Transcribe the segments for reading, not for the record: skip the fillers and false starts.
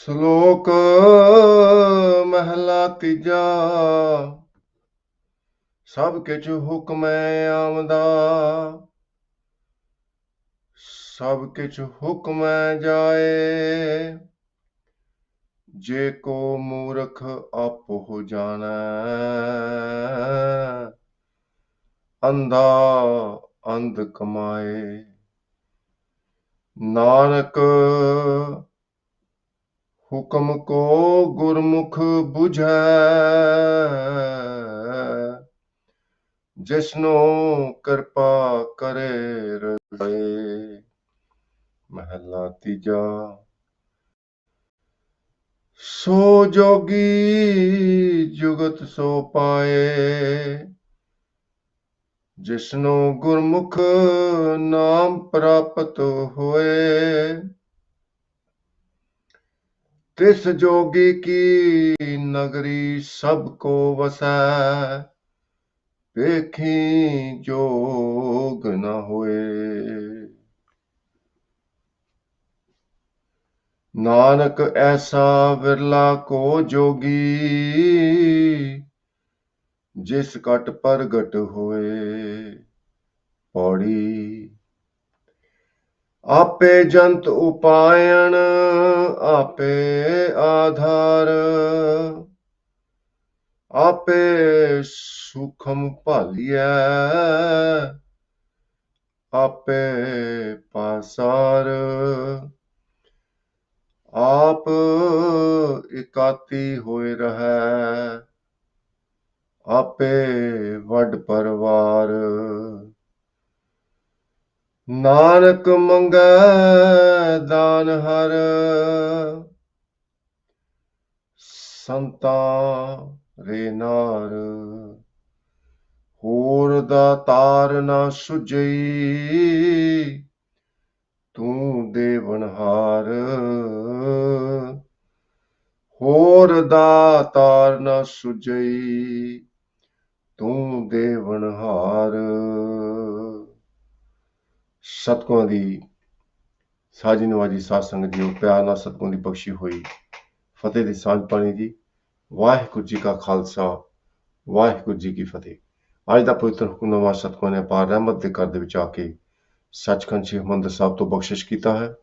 ਸ਼ਲੋਕ ਮਹਿਲਾ ਤੀਜਾ। ਸਭ ਕਿਛ ਹੁਕਮੈ ਆਮਦਾ, ਸਭ ਕਿਛ ਹੁਕਮੈ ਜਾਏ। ਜੇ ਕੋ ਮੂਰਖ ਆਪੋ ਜਾਣੈ, ਅੰਧਾ ਅੰਧ ਕਮਾਏ। ਨਾਨਕ ਹੁਕਮ ਕੋ ਗੁਰਮੁਖ ਬੁਝੈ, ਜਿਸਨੋ ਕਿਰਪਾ ਕਰੇ ਰਖਾਏ। ਮਹਿਲਾ ਤੀਜਾ। ਸੋ ਜੋਗੀ ਜੁਗਤ ਸੋ ਪਾਏ, ਜਿਸਨੋ ਗੁਰਮੁਖ ਨਾਮ ਪ੍ਰਾਪਤ ਹੋਏ। ਤਿਸ ਜੋਗੀ ਕੀ ਨਗਰੀ ਸਭ ਕੋ ਵਸੈ, ਵੇਖੀ ਜੋਗ ਨ ਹੋਏ। ਨਾਨਕ ਐਸਾ ਵਿਰਲਾ ਕੋ ਜੋਗੀ, ਜਿਸ ਘਟ ਪ੍ਰਗਟ ਹੋਏ। ਪੌੜੀ। ਆਪੇ ਜੰਤ ਉਪਾਇਣ, ਆਪੇ ਆਧਾਰ। ਆਪੇ ਸੂਖਮ ਭਾਲੀਐ, ਆਪੇ ਪਾਸਾਰ। ਆਪ ਇਕਾਤੀ ਹੋਏ ਰਹੈ, ਆਪੇ ਵੱਡ ਪਰਵਾਰ। ਨਾਨਕ ਮੰਗੈ ਦਾਨ ਹਰ, ਸੰਤਾਂ ਰੇ ਨਾਰ। ਹੋਰ ਦਾਤਾਰ ਨਾ ਸੁਝਈ, ਤੂੰ ਦੇਵਨਹਾਰ। ਹੋਰ ਦਾਤਾਰ ਨਾ ਸੁਝਈ, ਤੂੰ ਦੇਵਨਹਾਰ। ਸਤਿਗੁਰਾਂ ਦੀ ਸਾਜੀ ਨਵਾਜੀ ਸਾਧ ਸੰਗਤ ਜੀਓ, ਪਿਆਰ ਨਾਲ ਸਤਿਗੁਰਾਂ ਦੀ ਬਖਸ਼ੀ ਹੋਈ ਫਤਿਹ ਦੀ ਸਾਂਝ ਪਾਣੀ ਜੀ। ਵਾਹਿਗੁਰੂ ਜੀ ਕਾ ਖਾਲਸਾ, ਵਾਹਿਗੁਰੂ ਜੀ ਕੀ ਫਤਿਹ। ਅੱਜ ਦਾ ਪਵਿੱਤਰ ਹੁਕਮਨਾਮਾ ਸਤਿਗੁਰਾਂ ਨੇ ਅਪਾਰ ਰਹਿਮਤ ਦੇ ਘਰ ਦੇ ਵਿੱਚ ਆ ਕੇ ਸੱਚਖੰਡ ਸ੍ਰੀ ਹਰਿਮੰਦਰ ਸਾਹਿਬ ਤੋਂ ਬਖਸ਼ਿਸ਼ ਕੀਤਾ ਹੈ।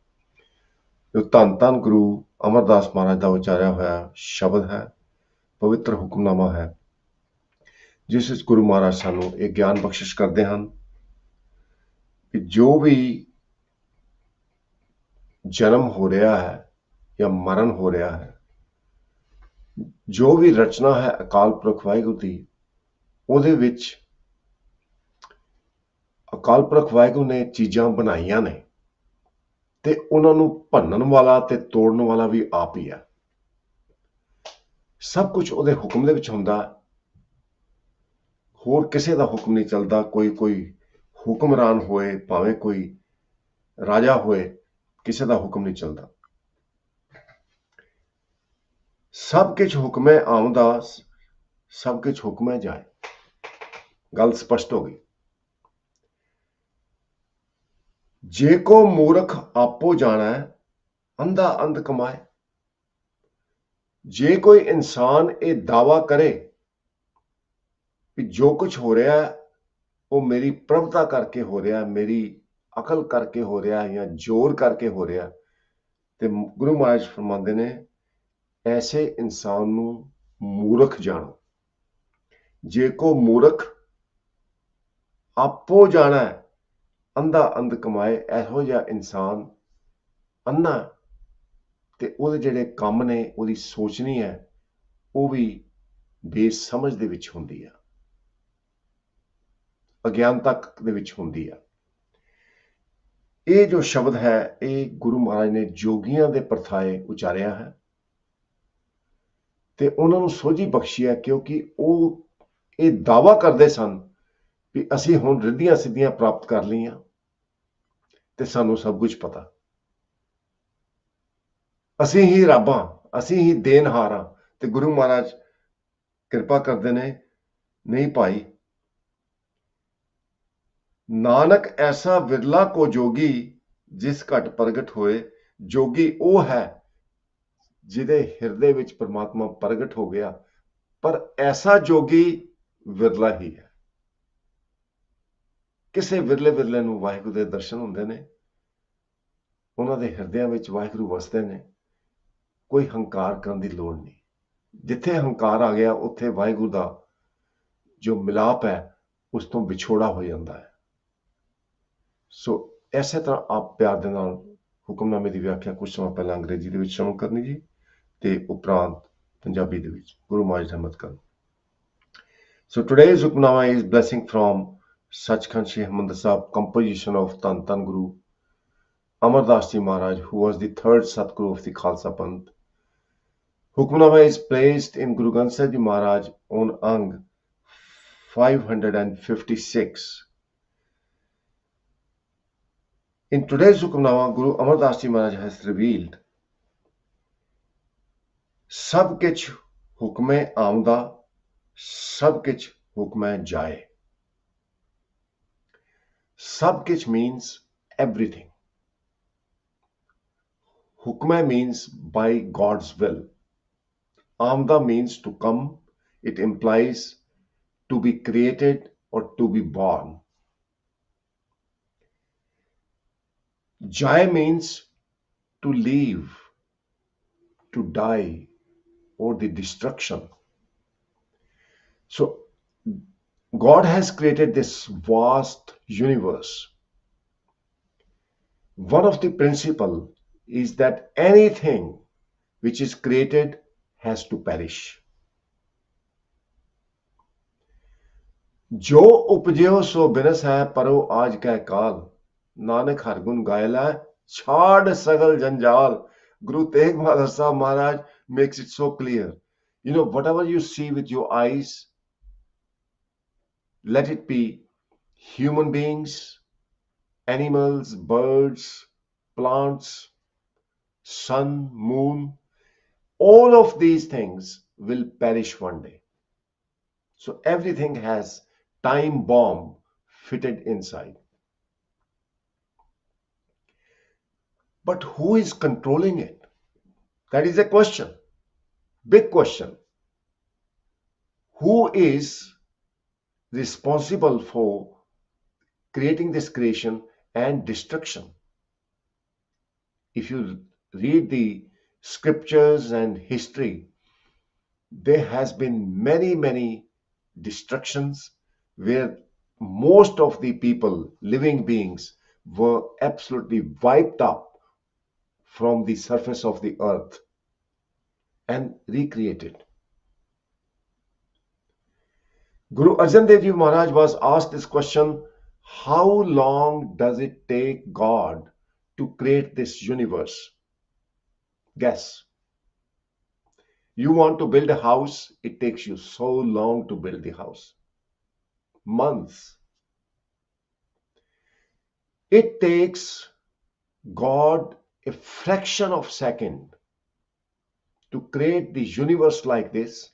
ਜੋ ਧੰਨ ਧੰਨ ਗੁਰੂ ਅਮਰਦਾਸ ਮਹਾਰਾਜ ਦਾ ਉਚਾਰਿਆ ਹੋਇਆ ਸ਼ਬਦ ਹੈ, ਪਵਿੱਤਰ ਹੁਕਮਨਾਮਾ ਹੈ, ਜਿਸ ਵਿੱਚ ਗੁਰੂ ਮਹਾਰਾਜ ਸਾਨੂੰ ਇਹ ਗਿਆਨ ਬਖਸ਼ਿਸ਼ ਕਰਦੇ ਹਨ ਕਿ ਜੋ ਵੀ ਜਨਮ ਹੋ ਰਿਹਾ ਹੈ ਜਾਂ ਮਰਨ ਹੋ ਰਿਹਾ ਹੈ, ਜੋ ਵੀ ਰਚਨਾ ਹੈ ਅਕਾਲ ਪੁਰਖ ਵਾਹਿਗੁਰੂ ਦੀ, ਉਹਦੇ ਵਿੱਚ ਅਕਾਲ ਪੁਰਖ ਵਾਹਿਗੁਰੂ ਨੇ ਚੀਜ਼ਾਂ ਬਣਾਈਆਂ ਨੇ ਤੇ ਉਹਨਾਂ ਨੂੰ ਭੰਨਣ ਵਾਲਾ ਤੇ ਤੋੜਨ ਵਾਲਾ ਵੀ ਆਪ ਹੀ ਹੈ। ਸਭ ਕੁਝ ਉਹਦੇ ਹੁਕਮ ਦੇ ਵਿੱਚ ਹੁੰਦਾ, ਹੋਰ ਕਿਸੇ ਦਾ ਹੁਕਮ ਨਹੀਂ ਚੱਲਦਾ। ਕੋਈ ਹੁਕਮਰਾਨ ਹੋਏ, ਭਾਵੇਂ ਕੋਈ ਰਾਜਾ ਹੋਏ, ਕਿਸੇ ਦਾ ਹੁਕਮ ਨਹੀਂ ਚੱਲਦਾ। ਸਭ ਕੁਝ ਹੁਕਮੈ ਆਮਦਾ, ਸਭ ਕੁਝ ਹੁਕਮੈ ਜਾਏ। ਗੱਲ ਸਪਸ਼ਟ ਹੋ ਗਈ। ਜੇ ਕੋ ਮੂਰਖ ਆਪੋ ਜਾਣੈ, ਅੰਧਾ ਅੰਧ ਕਮਾਏ। ਜੇ ਕੋਈ ਇਨਸਾਨ ਇਹ ਦਾਵਾ ਕਰੇ ਕਿ ਜੋ ਕੁਝ ਹੋ ਰਿਹਾ ਉਹ ਮੇਰੀ ਪ੍ਰਭਤਾ ਕਰਕੇ ਹੋ ਰਿਹਾ, ਮੇਰੀ ਅਕਲ ਕਰਕੇ ਹੋ ਰਿਹਾ ਜਾਂ ਜ਼ੋਰ ਕਰਕੇ ਹੋ ਰਿਹਾ, ਤੇ ਗੁਰੂ ਮਹਾਰਾਜ ਫਰਮਾਉਂਦੇ ਨੇ ਐਸੇ ਇਨਸਾਨ ਨੂੰ ਮੂਰਖ ਜਾਣੋ। ਜੇ ਕੋ ਮੂਰਖ ਆਪੋ ਜਾਣੈ, ਅੰਧਾ ਅੰਧ ਕਮਾਏ। ਇਹੋ ਜਿਹਾ ਇਨਸਾਨ ਅੰਨਾ ਤੇ ਉਹਦੇ ਜਿਹੜੇ ਕੰਮ ਨੇ, ਉਹਦੀ ਸੋਚਣੀ ਹੈ, ਉਹ ਵੀ ਬੇਸਮਝ ਦੇ ਵਿੱਚ ਹੁੰਦੀ ਆ, ਅਗਿਆਨਤਾ ਦੇ ਵਿੱਚ ਹੁੰਦੀ ਆ। ਇਹ ਜੋ ਸ਼ਬਦ ਹੈ, ਇਹ ਗੁਰੂ ਮਹਾਰਾਜ ਨੇ ਜੋਗੀਆਂ ਦੇ ਪਰਥਾਏ ਉਚਾਰਿਆ ਹੈ ਤੇ ਉਹਨਾਂ ਨੂੰ ਸੋਝੀ ਬਖਸ਼ੀ ਹੈ, ਕਿਉਂਕਿ ਉਹ ਇਹ ਦਾਵਾ ਕਰਦੇ ਸਨ ਵੀ ਅਸੀਂ ਹੁਣ ਰਿੱਧੀਆਂ ਸਿੱਧੀਆਂ ਪ੍ਰਾਪਤ ਕਰ ਲਈਆਂ ਤੇ ਸਾਨੂੰ ਸਭ ਕੁਝ ਪਤਾ, ਅਸੀਂ ਹੀ ਰੱਬ ਹਾਂ, ਅਸੀਂ ਹੀ ਦੇਣਹਾਰ ਹਾਂ। ਤੇ ਗੁਰੂ ਮਹਾਰਾਜ ਕਿਰਪਾ ਕਰਦੇ ਨੇ, ਨਹੀਂ ਭਾਈ, ਨਾਨਕ ਐਸਾ ਵਿਰਲਾ ਕੋ ਜੋਗੀ, ਜਿਸ ਘਟ ਪ੍ਰਗਟ ਹੋਏ। ਜੋਗੀ ਉਹ ਹੈ ਜਿਹਦੇ ਹਿਰਦੇ ਵਿੱਚ ਪਰਮਾਤਮਾ ਪ੍ਰਗਟ ਹੋ ਗਿਆ, ਪਰ ਐਸਾ ਜੋਗੀ ਵਿਰਲਾ ਹੀ ਹੈ। ਕਿਸੇ ਵਿਰਲੇ ਨੂੰ ਵਾਹਿਗੁਰੂ ਦੇ ਦਰਸ਼ਨ ਹੁੰਦੇ ਨੇ, ਉਹਨਾਂ ਦੇ ਹਿਰਦਿਆਂ ਵਿੱਚ ਵਾਹਿਗੁਰੂ ਵਸਦੇ ਨੇ। ਕੋਈ ਹੰਕਾਰ ਕਰਨ ਦੀ ਲੋੜ ਨਹੀਂ। ਜਿੱਥੇ ਹੰਕਾਰ ਆ ਗਿਆ, ਉੱਥੇ ਵਾਹਿਗੁਰੂ ਦਾ ਜੋ ਮਿਲਾਪ ਹੈ ਉਸ ਤੋਂ ਵਿਛੋੜਾ ਹੋ ਜਾਂਦਾ ਹੈ। ਸੋ ਇਸੇ ਤਰ੍ਹਾਂ ਆਪ ਪਿਆਰ ਦੇ ਨਾਲ ਹੁਕਮਨਾਮੇ ਦੀ ਵਿਆਖਿਆ ਕੁਝ ਸਮਾਂ ਪਹਿਲਾਂ ਅੰਗਰੇਜ਼ੀ ਦੇ ਵਿੱਚ ਸ਼ੁਰੂ ਕਰਨੀ ਜੀ, ਤੇ ਉਪਰੰਤ ਪੰਜਾਬੀ ਦੇ ਵਿੱਚ ਗੁਰੂ ਮਹਾਰਾਜ ਰਹਿਮਤ ਕਰਨ। So today's Hukamnama is blessing from Sachkhand Sri Harmandir Sahib, composition of Tan Tan Guru Amardeep Singh Maharaj, who was the third Satguru of the Khalsa Panth. Hukamnama is placed in Guru Granth Sahib Ji Maharaj on Ang 556. In today's Hukamnama, Guru Amardeep Singh Maharaj has revealed Sab kich hukme aamda, sab kich hukme jaye. Sab kich means everything. Hukme means by God's will. Amda means to come. It implies to be created or to be born. Jai means to leave, to die, or the destruction. So God has created this vast universe. One of the principles is that anything which is created has to perish. जो उपजयो सो बिनस है, परो आज कै काल, नानक हर गुण गायला, छाड़ सगल जंजाल. Guru Tegh Bahadur Sahib Maharaj makes it so clear. Whatever you see with your eyes, let it be human beings, animals, birds, plants, sun, moon, all of these things will perish one day. So everything has time bomb fitted inside. But who is controlling it? That is a question. Big question. Who is responsible for creating this creation and destruction? If you read the scriptures and history, there has been many destructions where most of the people, living beings, were absolutely wiped up from the surface of the earth and recreated. Guru Arjan Dev Ji Maharaj was asked this question: how long does it take God to create this universe? Guess. You want to build a house, it takes you so long to build the house. Months. It takes God a fraction of a second to create the universe like this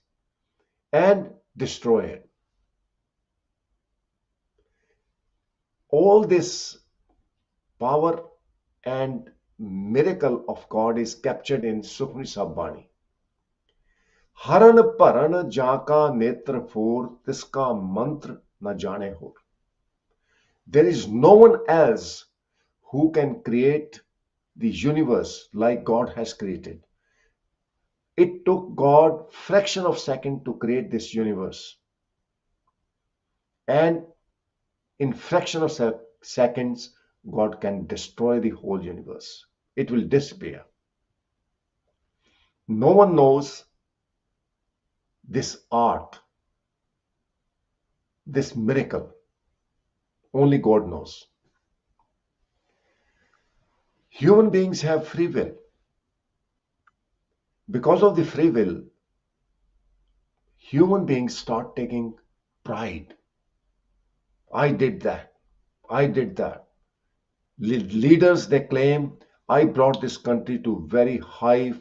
and destroy it. All this power and miracle of God is captured in Sukhmani Sahib Bani. हरण भरण जाका नेत्र four, तिसका मंत्र न जाने हो. There is no one else who can create the universe like God has created. It took God fraction of a second to create this universe, and in fraction of seconds God can destroy the whole universe. It will disappear. No one knows this art, this miracle. Only God knows. Human beings have free will. Because of the free will, human beings start taking pride. I did that. I did that. Leaders, they claim, I brought this country to very high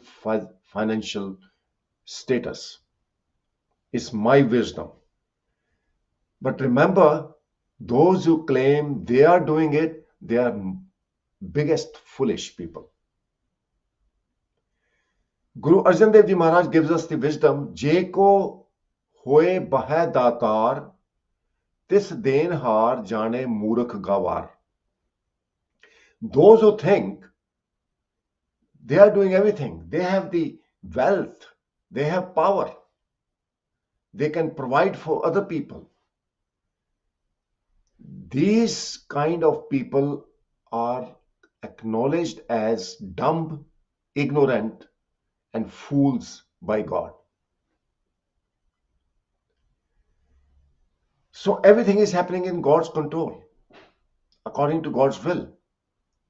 financial status. It's my wisdom. But remember, those who claim they are doing it, they are biggest foolish people. Guru Arjan Dev Ji Maharaj gives us the wisdom, Je ko hoye bahai datar, tis denhar jane murukh gawar. Those who think they are doing everything, they have the wealth, they have power, they can provide for other people. These kind of people are acknowledged as dumb, ignorant, and fools by God. So everything is happening in God's control, according to God's will.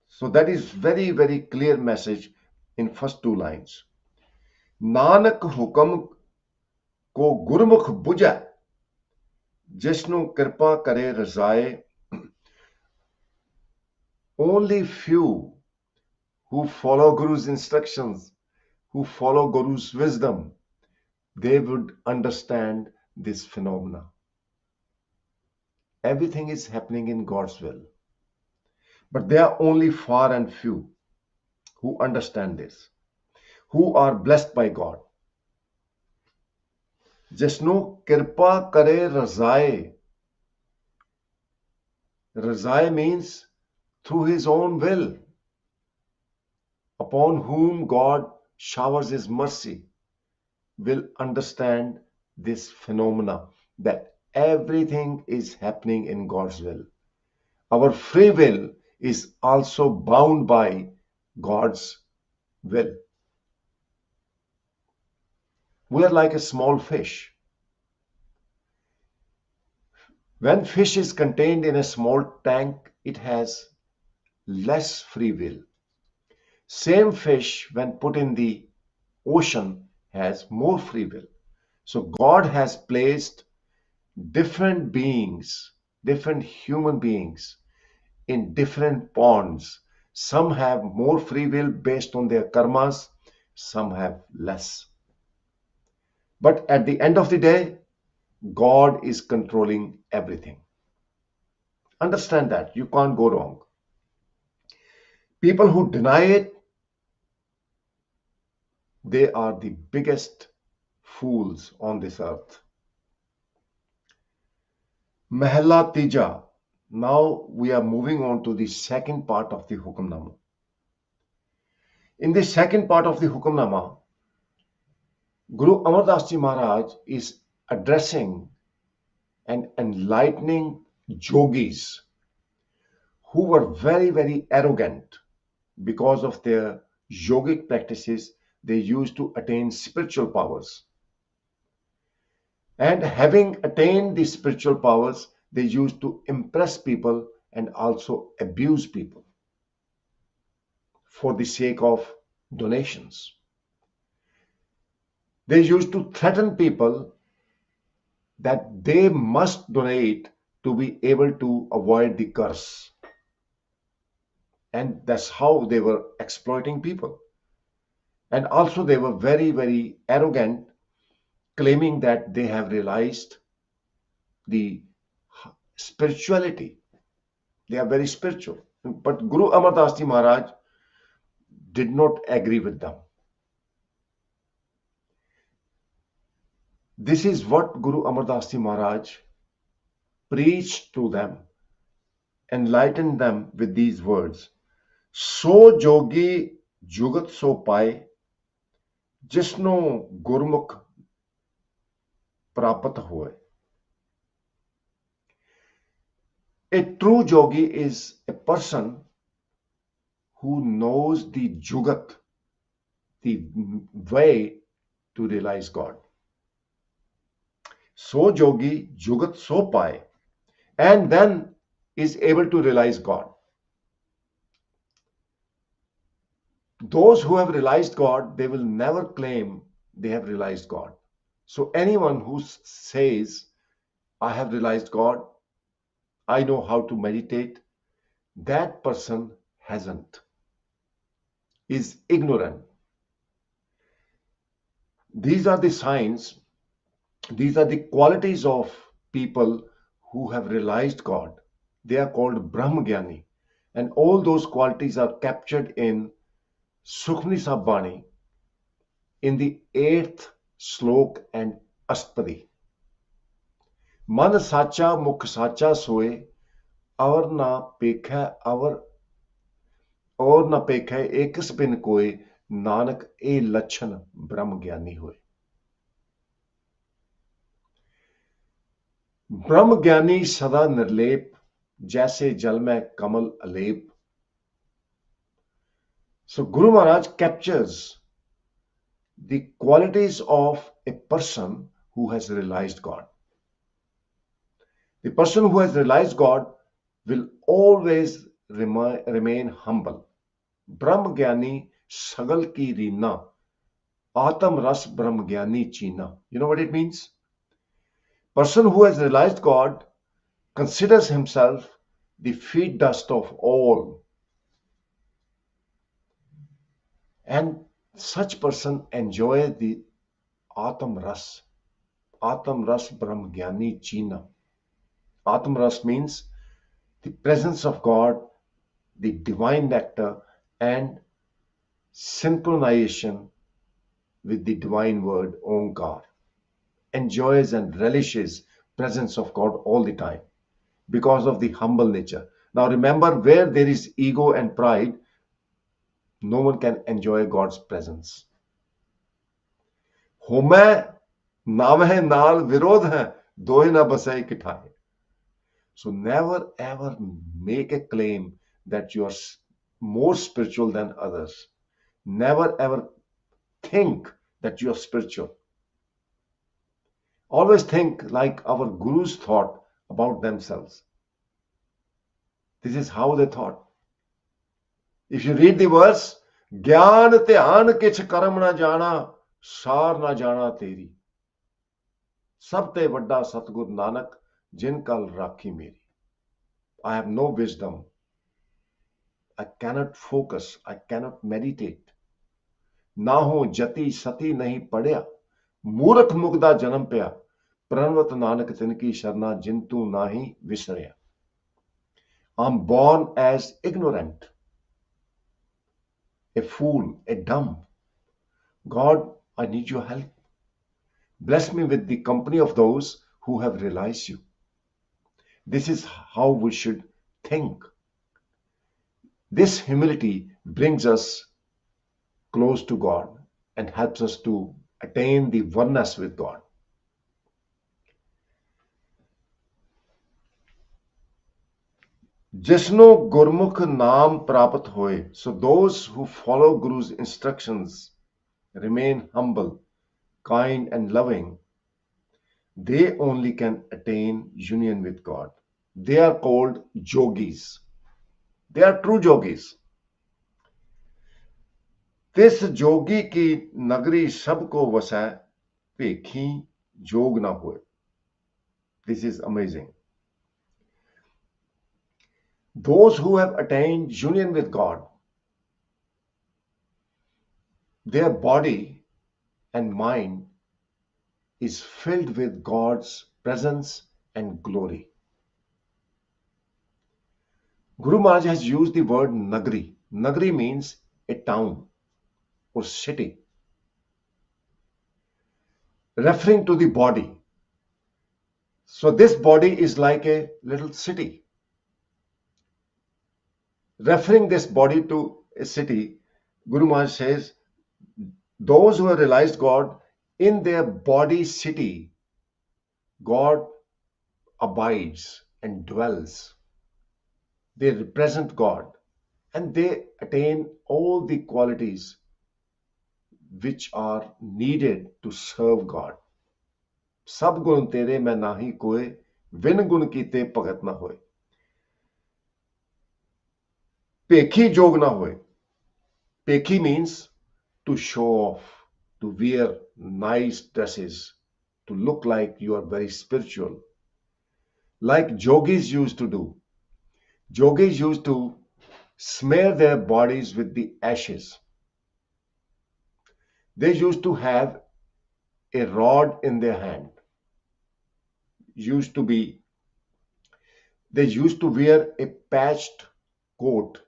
So that is very, very clear message in first two lines. Nanak हुक्म को गुरमुख बुझै, जिसनु कृपा करे रजाए. Only few who follow Guru's instructions, who follow Guru's wisdom, they would understand this phenomena. Everything is happening in God's will. But there are only far and few who understand this, who are blessed by God. जिसनु कृपा करे रजाए. Razae means through his own will, upon whom God showers his mercy, will understand this phenomena that everything is happening in God's will. Our free will is also bound by God's will. We are like a small fish. When fish is contained in a small tank, it has less free will. Same fish, when put in the ocean, has more free will. So God has placed different beings, different human beings in different ponds. Some have more free will based on their karmas, some have less. But at the end of the day, God is controlling everything. Understand that. You can't go wrong. People who deny it, they are the biggest fools on this earth. Mahalla Tija. Now we are moving on to the second part of the Hukamnama. In the second part of the Hukamnama, Guru Amardeep Singh Maharaj is addressing and enlightening yogis who were very, very arrogant because of their yogic practices. They used to attain spiritual powers. And having attained these spiritual powers, they used to impress people and also abuse people for the sake of donations. They used to threaten people that they must donate to be able to avoid the curse. And that's how they were exploiting people. And also they were very, very arrogant, claiming that they have realized the spirituality. They are very spiritual. But Guru Amardeep Singh Maharaj did not agree with them. This is what Guru Amardeep Singh Maharaj preached to them, enlightened them with these words. So jogi jugat so paye, jisno gurmukh prapat hoye. A true yogi is a person who knows the jugat, the way to realize God. So yogi jugat so paye, and then is able to realize God. Those who have realized God, they will never claim they have realized God. So anyone who says, I have realized God, I know how to meditate, that person hasn't, is ignorant. These are the signs, these are the qualities of people who have realized God. They are called Brahmagyani. And all those qualities are captured in Sukhmani Sabani, in the 8th slok and Astpadi. मन साचा मुख साचा सोए और ना पेखै और ना पेखै एकस बिन कोय नानक ए लक्षण ब्रह्म ज्ञानी होए। ब्रह्म ज्ञानी सदा निर्लेप जैसे जल में कमल अलेप। So Guru Maharaj captures the qualities of a person who has realized God. The person who has realized God will always remain humble. Brahm Gyani Sagal ki Reena, Atam Ras Brahm Gyani China. You know what it means? Person who has realized God considers himself the feet dust of all. And such person enjoy the Atam Ras Brahm Gyani China. Atam Ras means the presence of God, the divine nectar, and synchronization with the divine word Omkar. Enjoys and relishes presence of God all the time because of the humble nature. Now remember, where there is ego and pride, no one can enjoy God's presence. होमै नावह नाल विरोध है दोहे ना बसे इकठाए. So never ever make a claim that you are more spiritual than others. Never ever think that you are spiritual. Always think like our gurus thought about themselves. This is how they thought. If you read the verse, ज्ञान ध्यान किछ कर्म ना जाना सार ना जाना तेरी सब ते वड्डा सतगुर नानक जिन कल राखी मेरी. I have no wisdom. I cannot focus. I cannot meditate. ना हो जति सती नहीं पढ़िया मूर्ख मुगदा जन्म पिया प्रणवत नानक तिनकी शरणा जिंतु नाही विसरिया. I'm born as ignorant, a fool, a dumb. God, I need your help. Bless me with the company of those who have realized you. This is how we should think. This humility brings us close to God and helps us to attain the oneness with God. जिसनो गुरमुख नाम प्राप्त होए. So those who follow Guru's instructions remain humble, kind and loving. They only can attain union with God. They are called yogis. They are true yogis. तिस जोगी की नगरी सबको वसै भेखी जोग ना होए. This is amazing. Those who have attained union with God, their body and mind is filled with God's presence and glory. Guru Maharaj has used the word Nagri. Nagri means a town or city, referring to the body. So this body is like a little city. Referring this body to a city, Guru Maharaj says, those who have realized God in their body city, God abides and dwells. They represent God and they attain all the qualities which are needed to serve God. सब गुण तेरे मैं नाही कोय win गुण कीते भगत ना होए. पेखी जोग ना होए. Pekhi means to show off, to wear nice dresses, to look like you are very spiritual, like yogis used to do. Yogis used to smear their bodies with the ashes. They used to have a rod in their hand. They used to wear a patched coat,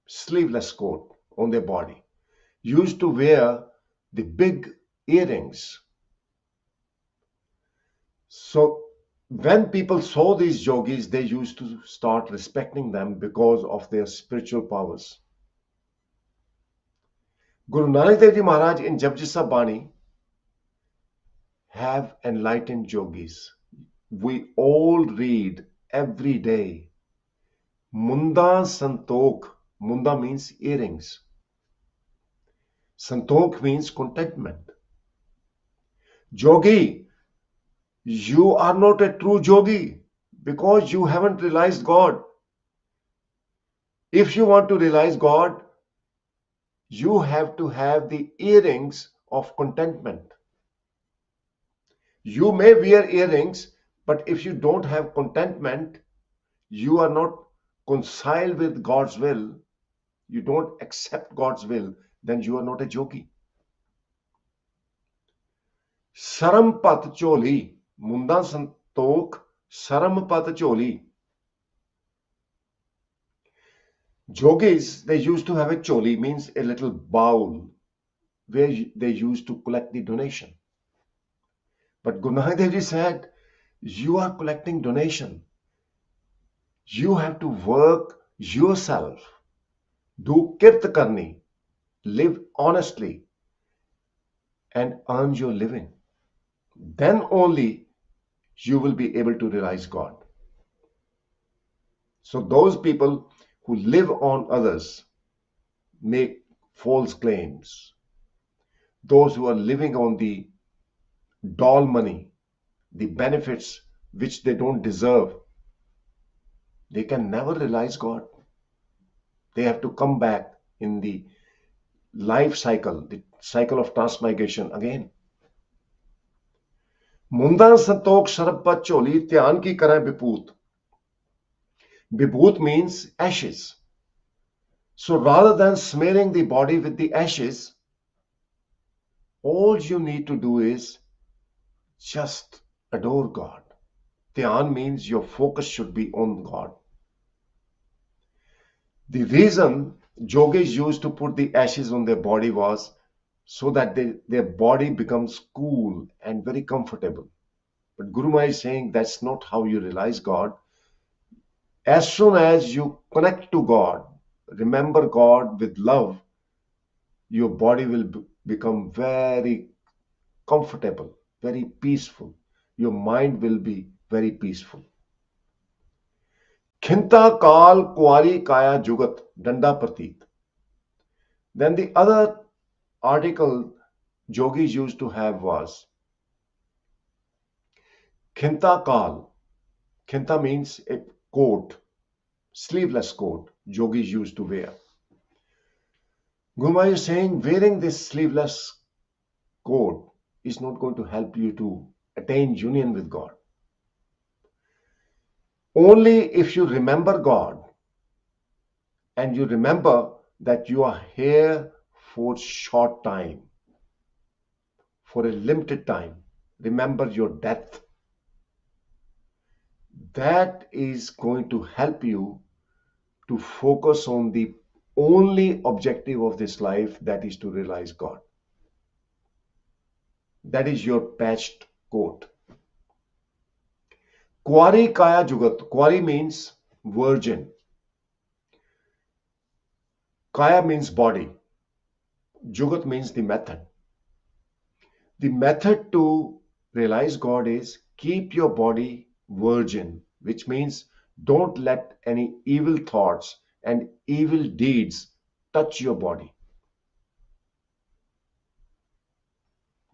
sleeveless coat on their body. Used to wear the big earrings. So when people saw these yogis, they used to start respecting them because of their spiritual powers. Guru Nanak Dev Ji Maharaj in Japji Sahib Bani have enlightened yogis. We all read every day. Munda Santok. Munda means earrings. Santok means contentment. Yogi, you are not a true yogi because you haven't realized God. If you want to realize God, you have to have the earrings of contentment. You may wear earrings, but if you don't have contentment, you are not reconciled with God's will, you don't accept God's will, then you are not a yogi. Sarampat choli, Munda Santok, Sarampat choli. Yogis, they used to have a choli, means a little bowl where they used to collect the donation. But Guru Nanak Dev Ji said, you are collecting donation. You have to work yourself. Do kirt karni. Live honestly and earn your living. Then only you will be able to realize God. So those people who live on others make false claims. Those who are living on the doll money, the benefits which they don't deserve, they can never realize God. They have to come back in the life cycle, the cycle of transmigration again. Munda Santok Sarabpat Choli Dhyan ki karai Viput. Viput means ashes. So rather than smearing the body with the ashes, all you need to do is just adore God. Dhyan means your focus should be on God. The reason yogis used to put the ashes on their body was so that their body becomes cool and very comfortable. But Guru Maharaj is saying that's not how you realize God. As soon as you connect to God, remember God with love, your body will become very comfortable, very peaceful. Your mind will be very peaceful. Khinta Kal Kuari Kaya Jugat Danda Pratit. Then the other article yogis used to have was Khinta Kal. Khinta means a coat, sleeveless coat yogis used to wear. Guru Maharaj is saying wearing this sleeveless coat is not going to help you to attain union with God. Only if you remember God and you remember that you are here for short time, for a limited time. Remember your death. That is going to help you to focus on the only objective of this life, that is to realize God. That is your patched coat. Kuari Kaya Jugat. Kuari means virgin. Kaya means body. Jugat means the method. The method to realize God is keep your body virgin, which means don't let any evil thoughts and evil deeds touch your body.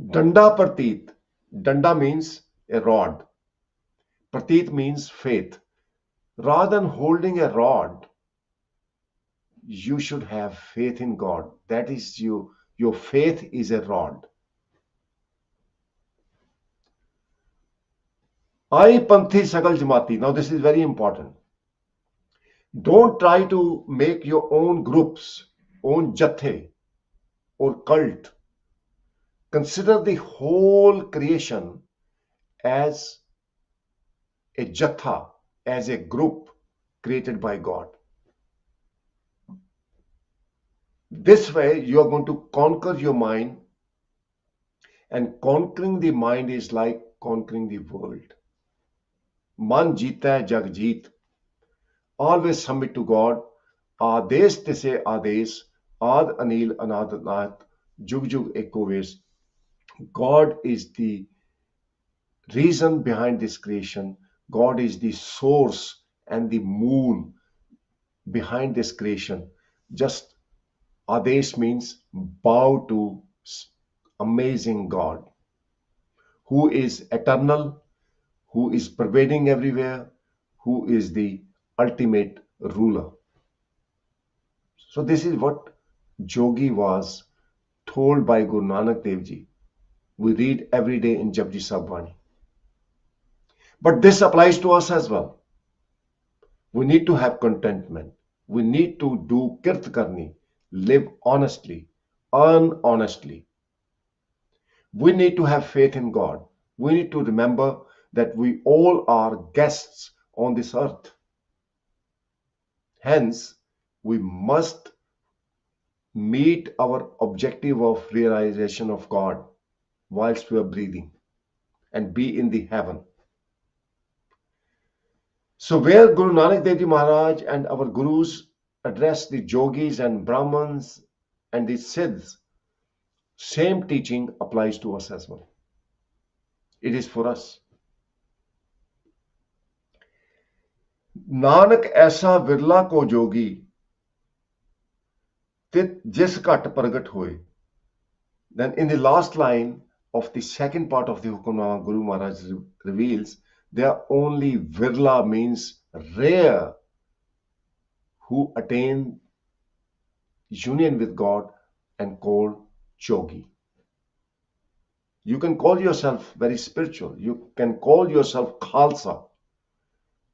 Danda Pratit. Danda means a rod. Pratit means faith. Rather than holding a rod, you should have faith in God. That is your faith is a rod. I Panthi Sagal Jamati. Now this is very important. Don't try to make your own groups, own jathe or cult. Consider the whole creation as a jatha, as a group created by God. This way, you are going to conquer your mind And conquering the mind is like conquering the world. Man jeeta hai jag jeet. Always submit to God. Ades tise ades. Ad anil anad jug jug eko ves. God is the reason behind this creation. God is the source and the moon behind this creation. Just Ades means bow to amazing God who is eternal, who is pervading everywhere, who is the ultimate ruler. So this is what Jogi was told by Guru Nanak Dev Ji. We read every day in Japji Sahib Bani. But this applies to us as well. We need to have contentment. We need to do kirt karni, live honestly, earn honestly. We need to have faith in God. We need to remember that we all are guests on this earth. Hence, we must meet our objective of realization of God whilst we are breathing and be in the heaven. So where Guru Nanak Dev Ji Maharaj and our gurus address the yogis and Brahmins and the Siddhs, same teaching applies to us as well. It is for us. Nanak ऐसा विरला को जोगी तित जिस घट प्रगट होए. Then in the last line of the second part of the Hukamnama, Guru Maharaj reveals there are only virla, means rare, who attain union with God and called yogi. You can call yourself very spiritual. You can call yourself Khalsa,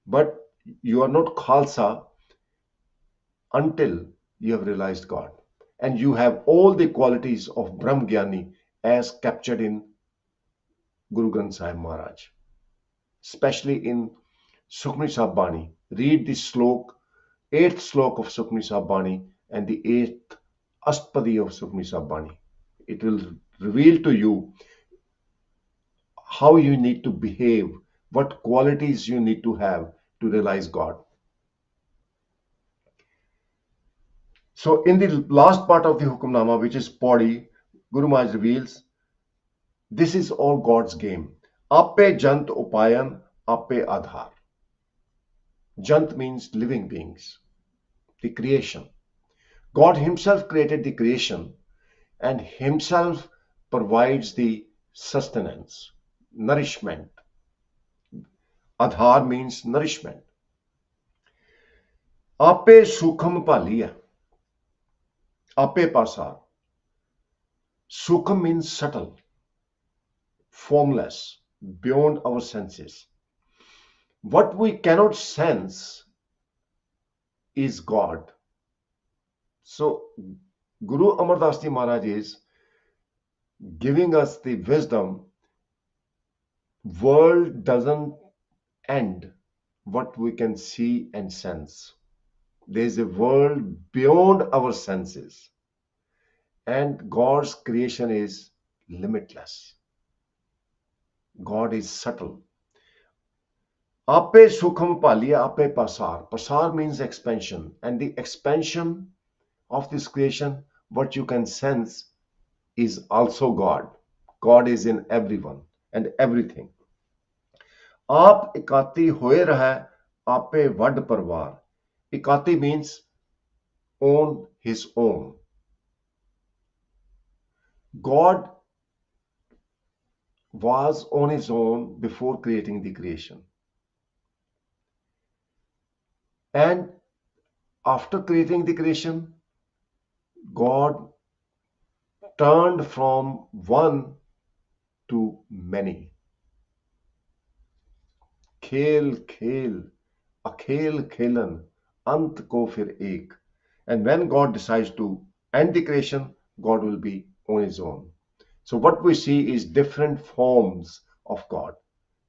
but you are not Khalsa until you have realized God. And you have all the qualities of Brahm Gyani as captured in Guru Granth Sahib Maharaj, especially in Sukhmani Sahib Bani. Read the slok, 8th slok of Sukhmani Sahib Bani and the 8th Astpadi of Sukhmani Sahib Bani. It will reveal to you how you need to behave, what qualities you need to have to realize God. So in the last part of the Hukamnama, which is Paudi, Guru Maharaj reveals, this is all God's game. Ape Jant Upayan, Ape Adhar. Jant means living beings, the creation. God himself created the creation and himself provides the sustenance, nourishment. Adhar means nourishment. Ape Sukham Paliya, Ape Pasar. Sukham means subtle, formless, beyond our senses. What we cannot sense is God. So Guru Amardeep Singh Maharaj is giving us the wisdom. World doesn't end what we can see and sense. There is a world beyond our senses. And God's creation is limitless. God is subtle. Ape Sukham Paliya, Ape Pasar. Pasar means expansion. And the expansion of this creation, what you can sense, is also God. God is in everyone and everything. आप इकाती होए रहा आपे वड परवार. Ikati means on his own. God was on his own before creating the creation. And after creating the creation, God turned from one to many. खेल खेल अखेल खेलन अंत को फिर एक. And when God decides to end the creation, God will be on his own. So what we see is different forms of God.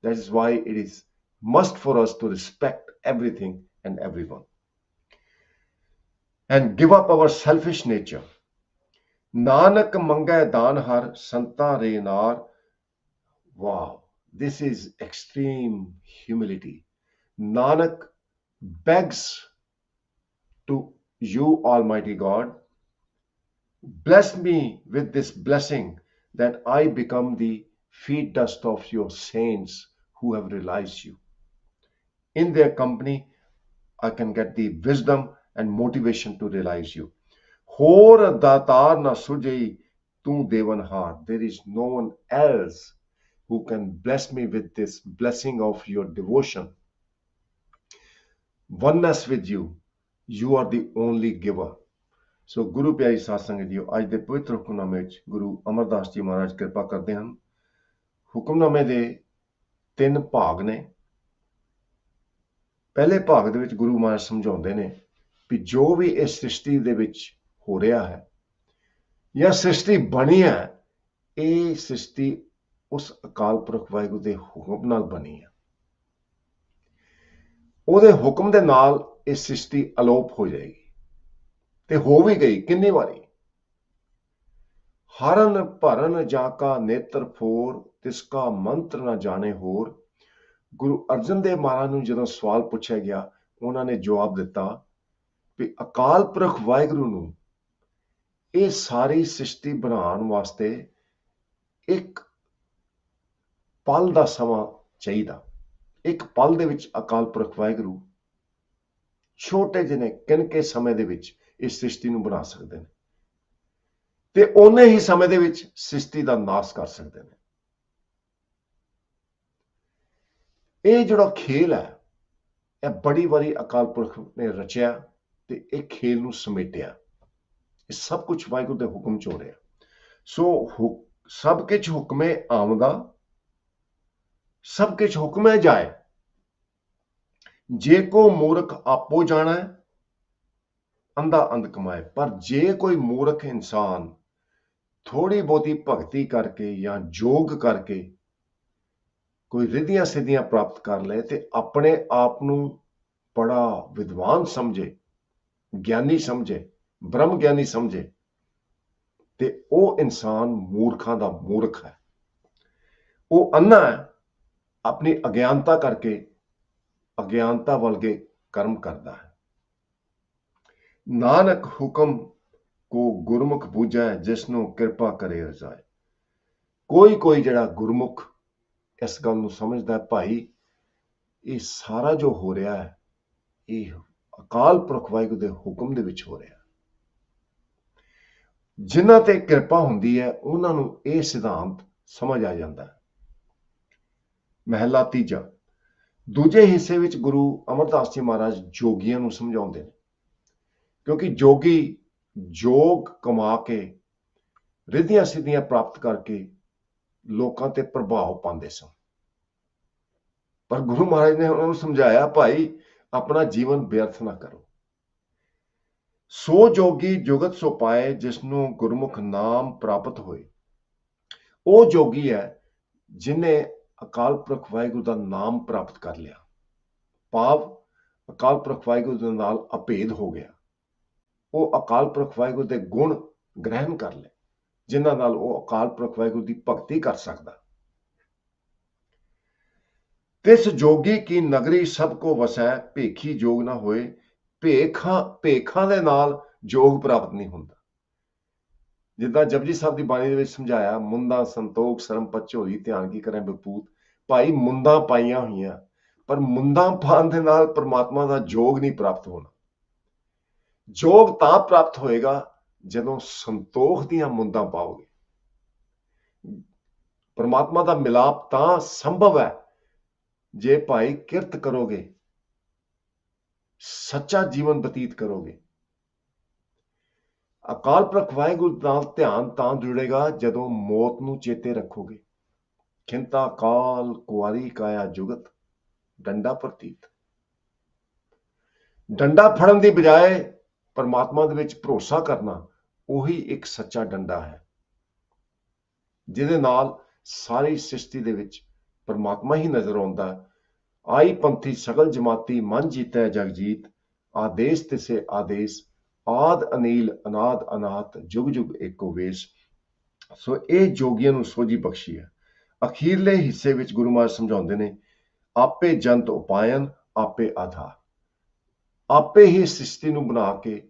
That is why it is must for us to respect everything and everyone and give up our selfish nature. Nanak मंगै दान हर संतां रे नार. Wow, this is extreme humility. Nanak begs to you, Almighty God, bless me with this blessing that I become the feet dust of your saints who have realized you. In their company, I can get the wisdom and motivation to realize you. Hor datar na sujai tu devanhar. There is no one else who can bless me with this blessing of your devotion, oneness with you. You are the only giver. ਸੋ ਗੁਰੂ ਪਿਆਰੀ ਸਾਧ ਸੰਗਤ JIO, ਅੱਜ ਦੇ ਪਵਿੱਤਰ ਹੁਕਮਨਾਮੇ ਵਿੱਚ ਗੁਰੂ ਅਮਰਦਾਸ ਜੀ ਮਹਾਰਾਜ ਕਿਰਪਾ ਕਰਦੇ ਹਨ। ਹੁਕਮਨਾਮੇ ਦੇ 3 ਭਾਗ ਨੇ। ਪਹਿਲੇ ਭਾਗ ਦੇ ਵਿੱਚ ਗੁਰੂ ਮਹਾਰਾਜ ਸਮਝਾਉਂਦੇ ਨੇ ਕਿ ਜੋ ਵੀ ਇਸ ਸ੍ਰਿਸ਼ਟੀ ਦੇ ਵਿੱਚ ਹੋ ਰਿਹਾ ਹੈ ਜਾਂ ਸ੍ਰਿਸ਼ਟੀ ਬਣੀ ਹੈ, ਇਹ ਸ੍ਰਿਸ਼ਟੀ ਉਸ ਅਕਾਲ ਪੁਰਖ ਵਾਹਿਗੁਰੂ ਦੇ ਹੁਕਮ ਨਾਲ ਬਣੀ ਹੈ। ਉਹਦੇ ਹੁਕਮ ਦੇ ਨਾਲ ਇਹ ਸ੍ਰਿਸ਼ਟੀ ਅਲੋਪ ਹੋ ਜਾਏਗੀ ਤੇ ਹੋ ਵੀ ਗਈ ਕਿੰਨੀ ਵਾਰੀ। ਹਰਨ ਭਰਨ ਜਾ ਕਾ ਨੇਤਰ ਫੋਰ, ਤਿਸ ਕਾ ਮੰਤਰ ਨਾ ਜਾਣੇ ਹੋਰ। ਗੁਰੂ ਅਰਜਨ ਦੇਵ ਮਹਾਰਾਜ ਨੂੰ ਜਦੋਂ ਸਵਾਲ ਪੁੱਛਿਆ ਗਿਆ, ਉਹਨਾਂ ਨੇ ਜਵਾਬ ਦਿੱਤਾ ਵੀ ਅਕਾਲ ਪੁਰਖ ਵਾਹਿਗੁਰੂ ਨੂੰ ਇਹ ਸਾਰੀ ਸ੍ਰਿਸ਼ਟੀ ਬਣਾਉਣ ਵਾਸਤੇ ਇੱਕ ਪਲ ਦਾ ਸਮਾਂ ਚਾਹੀਦਾ। ਇੱਕ ਪਲ ਦੇ ਵਿੱਚ ਅਕਾਲ ਪੁਰਖ ਵਾਹਿਗੁਰੂ ਛੋਟੇ ਜਿਹੇ ਕਿਣਕੇ ਸਮੇਂ ਦੇ ਵਿੱਚ ਇਸ ਸ੍ਰਿਸ਼ਟੀ ਨੂੰ ਬਣਾ ਸਕਦੇ ਨੇ ਤੇ ਉਹਨੇ ਹੀ ਸਮੇਂ ਦੇ ਵਿੱਚ ਸ੍ਰਿਸ਼ਟੀ ਦਾ ਨਾਸ਼ ਕਰ ਸਕਦੇ ਨੇ। ਇਹ ਜਿਹੜਾ ਖੇਲ ਹੈ, ਇਹ ਬੜੀ ਵਾਰੀ ਅਕਾਲ ਪੁਰਖ ਨੇ ਰਚਿਆ ਤੇ ਇਹ ਖੇਲ ਨੂੰ ਸਮੇਟਿਆ। ਇਹ ਸਭ ਕੁਝ ਵਾਹਿਗੁਰੂ ਦੇ ਹੁਕਮ ਚ ਹੋ ਰਿਹਾ। ਸੋ ਸਭ ਕੁਝ ਹੁਕਮੇ ਆਮਦਾ, ਸਭ ਕੁਝ ਹੁਕਮੇ ਜਾਏ। ਜੇ ਕੋ ਮੂਰਖ ਆਪੋ ਜਾਣਾ, ਅੰਧਾ ਅੰਧ ਕਮਾਏ। ਪਰ ਜੇ ਕੋਈ ਮੂਰਖ ਇਨਸਾਨ ਥੋੜੀ ਬਹੁਤੀ ਭਗਤੀ ਕਰਕੇ ਜਾਂ ਯੋਗ ਕਰਕੇ ਕੋਈ ਰਿੱਧੀਆਂ ਸਿੱਧੀਆਂ ਪ੍ਰਾਪਤ ਕਰ ਲਏ ਤੇ ਆਪਣੇ ਆਪ ਨੂੰ ਬੜਾ ਵਿਦਵਾਨ ਸਮਝੇ, ਗਿਆਨੀ ਸਮਝੇ, ਬ੍ਰਹਮ ਗਿਆਨੀ ਸਮਝੇ, ਤੇ ਉਹ ਇਨਸਾਨ ਮੂਰਖਾਂ ਦਾ ਮੂਰਖ ਹੈ। ਉਹ ਅੰਨਾ ਹੈ, ਆਪਣੀ ਅਗਿਆਨਤਾ ਕਰਕੇ ਅਗਿਆਨਤਾ ਵਰਗੇ ਕਰਮ ਕਰਦਾ ਹੈ। ਨਾਨਕ ਹੁਕਮ ਕੋ ਗੁਰਮੁਖ ਬੂਝੈ, ਜਿਸ ਨੂੰ ਕਿਰਪਾ ਕਰੇ ਰਜ਼ਾਏ। ਕੋਈ ਜਿਹੜਾ ਗੁਰਮੁਖ ਇਸ ਗੱਲ ਨੂੰ ਸਮਝਦਾ, ਭਾਈ ਇਹ ਸਾਰਾ ਜੋ ਹੋ ਰਿਹਾ ਹੈ, ਇਹ ਅਕਾਲ ਪੁਰਖ ਵਾਹਿਗੁਰੂ ਦੇ ਹੁਕਮ ਦੇ ਵਿੱਚ ਹੋ ਰਿਹਾ। ਜਿਨ੍ਹਾਂ ਤੇ ਕਿਰਪਾ ਹੁੰਦੀ ਹੈ, ਉਹਨਾਂ ਨੂੰ ਇਹ ਸਿਧਾਂਤ ਸਮਝ ਆ ਜਾਂਦਾ ਹੈ। ਮਹਿਲਾ ਤੀਜਾ। ਦੂਜੇ ਹਿੱਸੇ ਵਿੱਚ ਗੁਰੂ ਅਮਰਦਾਸ ਜੀ ਮਹਾਰਾਜ ਜੋਗੀਆਂ ਨੂੰ ਸਮਝਾਉਂਦੇ ਨੇ, ਕਿਉਂਕਿ ਜੋਗੀ ਯੋਗ ਕਮਾ ਕੇ ਰਿੱਧੀਆਂ ਸਿੱਧੀਆਂ ਪ੍ਰਾਪਤ ਕਰਕੇ ਲੋਕਾਂ ਤੇ ਪ੍ਰਭਾਵ ਪਾਉਂਦੇ ਸਨ। ਪਰ ਗੁਰੂ ਮਹਾਰਾਜ ਨੇ ਉਹਨਾਂ ਨੂੰ ਸਮਝਾਇਆ, ਭਾਈ ਆਪਣਾ ਜੀਵਨ ਵਿਅਰਥ ਨਾ ਕਰੋ। ਸੋ ਜੋਗੀ ਜੁਗਤ ਸੋ ਪਾਏ, ਜਿਸ ਨੂੰ ਗੁਰਮੁਖ ਨਾਮ ਪ੍ਰਾਪਤ ਹੋਏ। ਉਹ ਜੋਗੀ ਹੈ ਜਿਨੇ ਅਕਾਲ ਪੁਰਖ ਵਾਹਿਗੁਰੂ ਦਾ ਨਾਮ ਪ੍ਰਾਪਤ ਕਰ ਲਿਆ। ਭਾਵ ਅਕਾਲ ਪੁਰਖ ਵਾਹਿਗੁਰੂ ਦੇ ਨਾਲ ਅਭੇਦ ਹੋ ਗਿਆ। ਉਹ ਅਕਾਲ ਪੁਰਖ ਵਾਹਿਗੁਰੂ ਦੇ ਗੁਣ ਗ੍ਰਹਿਣ ਕਰ ਲਏ, ਜਿਨ੍ਹਾਂ ਨਾਲ ਉਹ ਅਕਾਲ ਪੁਰਖ ਵਾਹਿਗੁਰੂ ਦੀ ਭਗਤੀ ਕਰ ਸਕਦਾ। ਤਿਸ ਜੋਗੀ ਕੀ ਨਗਰੀ ਸਭ ਕੋ ਵਸੈ, ਭੇਖੀ ਜੋਗ ਨਾ ਹੋਏ। ਭੇਖਾਂ ਦੇ ਨਾਲ ਜੋਗ ਪ੍ਰਾਪਤ ਨਹੀਂ ਹੁੰਦਾ। ਜਿੱਦਾਂ ਜਪਜੀ ਸਾਹਿਬ ਦੀ ਬਾਣੀ ਦੇ ਵਿੱਚ ਸਮਝਾਇਆ, ਮੁੰਦਾ ਸੰਤੋਖ ਸਰਮ ਪਚੋਰੀ, ਧਿਆਨ ਕੀ ਕਰੇ ਬਪੂਤ। ਭਾਈ ਮੁੰਦਾਂ ਪਾਈਆਂ ਹੋਈਆਂ, ਪਰ ਮੁੰਦਾਂ ਪਾਉਣ ਦੇ ਨਾਲ ਪਰਮਾਤਮਾ ਦਾ ਜੋਗ ਨਹੀਂ ਪ੍ਰਾਪਤ ਹੋਣਾ। ਜੋਗ ਤਾਂ ਪ੍ਰਾਪਤ ਹੋਏਗਾ ਜਦੋਂ ਸੰਤੋਖ ਦੀਆਂ ਮੁੰਦਾਂ ਪਾਓਗੇ। ਪਰਮਾਤਮਾ ਦਾ ਮਿਲਾਪ ਤਾਂ ਸੰਭਵ ਹੈ ਜੇ ਭਾਈ ਕਿਰਤ ਕਰੋਗੇ, ਸੱਚਾ ਜੀਵਨ ਬਤੀਤ ਕਰੋਗੇ। ਅਕਾਲ ਪੁਰਖ ਵਾਹਿਗੁਰੂ ਨਾਲ ਧਿਆਨ ਤਾਂ ਜੁੜੇਗਾ ਜਦੋਂ ਮੌਤ ਨੂੰ ਚੇਤੇ ਰੱਖੋਗੇ। ਖਿੰਤਾ ਕਾਲ ਕੁਆਰੀ ਕਾਇਆ ਜੁਗਤ, ਡੰਡਾ ਪ੍ਰਤੀਤ। ਡੰਡਾ ਫੜਨ ਦੀ ਬਜਾਏ ਪਰਮਾਤਮਾ ਦੇ ਵਿੱਚ ਭਰੋਸਾ ਕਰਨਾ, ਉਹੀ ਇੱਕ ਸੱਚਾ ਡੰਡਾ ਹੈ, ਜਿਹਦੇ ਨਾਲ ਸਾਰੀ ਸ੍ਰਿਸ਼ਟੀ ਦੇ ਵਿੱਚ ਪਰਮਾਤਮਾ ਹੀ ਨਜ਼ਰ ਆਉਂਦਾ। ਆਈ ਪੰਥੀ ਸਗਲ ਜਮਾਤੀ, ਮਨ ਜੀਤੈ ਜਗਜੀਤ। ਆਦੇਸ਼ ਤਿਸੇ ਆਦੇਸ਼, ਆਦ ਅਨੀਲ ਅਨਾਦ ਅਨਾਹਤ ਜੁਗ ਜੁਗ ਏਕੋ ਵੇਸ। ਸੋ ਇਹ ਜੋਗੀਆਂ ਨੂੰ ਸੋਝੀ ਬਖਸ਼ੀ ਹੈ। ਅਖੀਰਲੇ ਹਿੱਸੇ ਵਿੱਚ ਗੁਰੂ ਮਹਾਰਾਜ ਸਮਝਾਉਂਦੇ ਨੇ, ਆਪੇ ਜੰਤ ਉਪਾਇਨ ਆਪੇ ਆਧਾਰ। ਆਪੇ ਹੀ ਸ੍ਰਿਸ਼ਟੀ ਨੂੰ ਬਣਾ ਕੇ,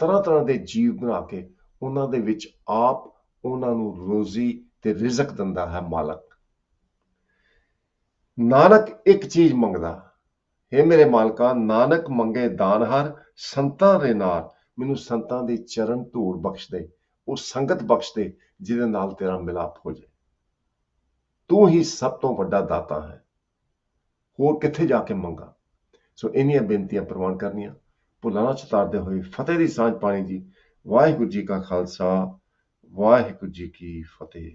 ਤਰ੍ਹਾਂ ਤਰ੍ਹਾਂ ਦੇ ਜੀਵ ਬਣਾ ਕੇ, ਉਹਨਾਂ ਦੇ ਵਿੱਚ ਆਪ ਉਹਨਾਂ ਨੂੰ ਰੋਜ਼ੀ ਤੇ ਰਿਜ਼ਕ ਦਿੰਦਾ ਹੈ ਮਾਲਕ। ਨਾਨਕ ਇੱਕ ਚੀਜ਼ ਮੰਗਦਾ, ਹੇ ਮੇਰੇ ਮਾਲਕਾ, ਨਾਨਕ ਮੰਗੇ ਦਾਨ ਹਰ ਸੰਤਾਂ ਦੇ ਨਾਲ, ਮੈਨੂੰ ਸੰਤਾਂ ਦੀ ਚਰਨ ਧੂੜ ਬਖਸ਼ ਦੇ, ਉਹ ਸੰਗਤ ਬਖਸ਼ ਦੇ ਜਿਹਦੇ ਨਾਲ ਤੇਰਾ ਮਿਲਾਪ ਹੋ ਜਾਏ। ਤੂੰ ਹੀ ਸਭ ਤੋਂ ਵੱਡਾ ਦਾਤਾ ਹੈ, ਹੋਰ ਕਿੱਥੇ ਜਾ ਕੇ ਮੰਗਾ। ਸੋ ਇੰਨੀਆਂ ਬੇਨਤੀਆਂ ਪ੍ਰਵਾਨ ਕਰਨੀਆਂ, ਭੁੱਲਾਂ ਨਾ ਚਤਾਰਦੇ ਹੋਏ ਫਤਿਹ ਦੀ ਸਾਂਝ ਪਾਣੀ ਜੀ। ਵਾਹਿਗੁਰੂ ਜੀ ਕਾ ਖਾਲਸਾ, ਵਾਹਿਗੁਰੂ ਜੀ ਕੀ ਫਤਿਹ।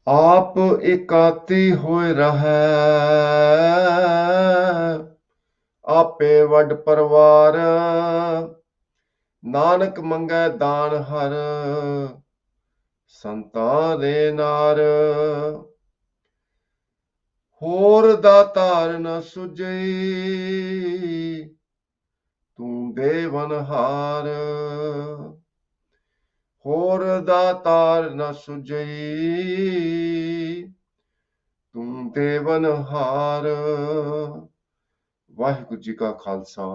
ਆਪ ਇਕਾਤੀ ਹੋਏ ਰਹੈ, ਆਪੇ ਵੱਡ ਪਰਵਾਰ, ਨਾਨਕ ਮੰਗੈ ਦਾਨ ਹਰ ਸੰਤਾਂ ਦੇ ਨਾਰ। ਹੋਰ ਦਾਤਾਰ ਨ ਸੁਝਈ, ਤੂੰ ਦੇਵਨਹਾਰ। ਹੋਰ ਦਾਤਾਰ ਨ ਸੁਝਈ, ਤੂੰ ਦੇਵਨਹਾਰ। ਵਾਹਿਗੁਰੂ ਜੀ ਕਾ ਖਾਲਸਾ,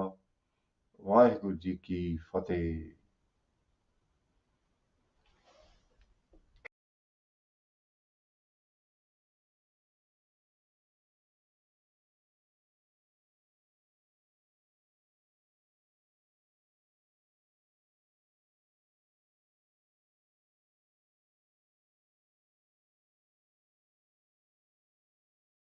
ਵਾਹਿਗੁਰੂ ਜੀ ਕੀ ਫਤਿਹ।